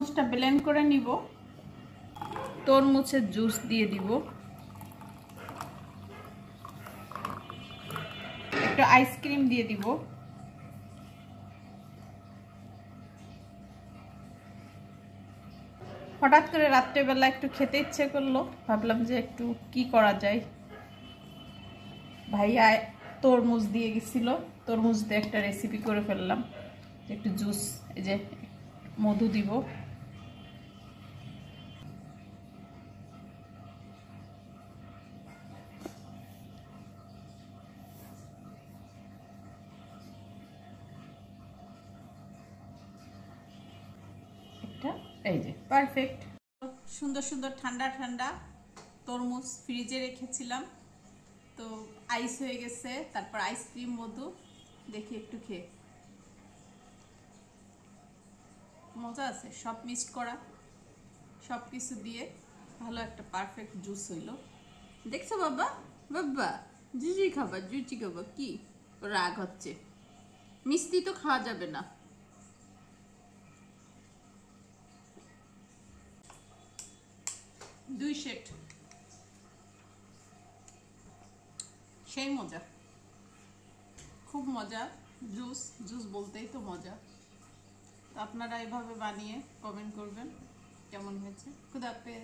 জুসটা ব্লেন্ড করে নিব। তরমুজের জুস দিয়ে দিব, একটু আইসক্রিম দিয়ে দিব, হঠাৎ করে রাত্রেবেলা একটু খেতে ইচ্ছে করলো, ভাবলাম যে একটু কি করা যায়। ভাইয়া তরমুজ দিয়ে গেছিল, তরমুজ দিয়ে একটা রেসিপি করে ফেললাম। একটু জুস, এই যে মধু দিব, এই যে পারফেক্ট। সুন্দর সুন্দর ঠান্ডা ঠান্ডা তরমুজ ফ্রিজে রেখেছিলাম, তো আইস হয়ে গেছে। তারপর আইসক্রিম, মধু, দেখি একটু খেয়ে। মজা আছে, সব মিক্সড করা, সব কিছু দিয়ে ভালো একটা পারফেক্ট জুস হইল। দেখছো বাবা? বাবা জুচি খাবা, জুচি খাবা? কি রাগ হচ্ছে? মিষ্টি তো খাওয়া যাবে না। দুই সেট, সেই মজা, খুব মজা। জুস জুস বলতেই তো মজা। আপনারা এভাবে বানিয়ে কমেন্ট করবেন কেমন হয়েছে। খুদা হাফেজ।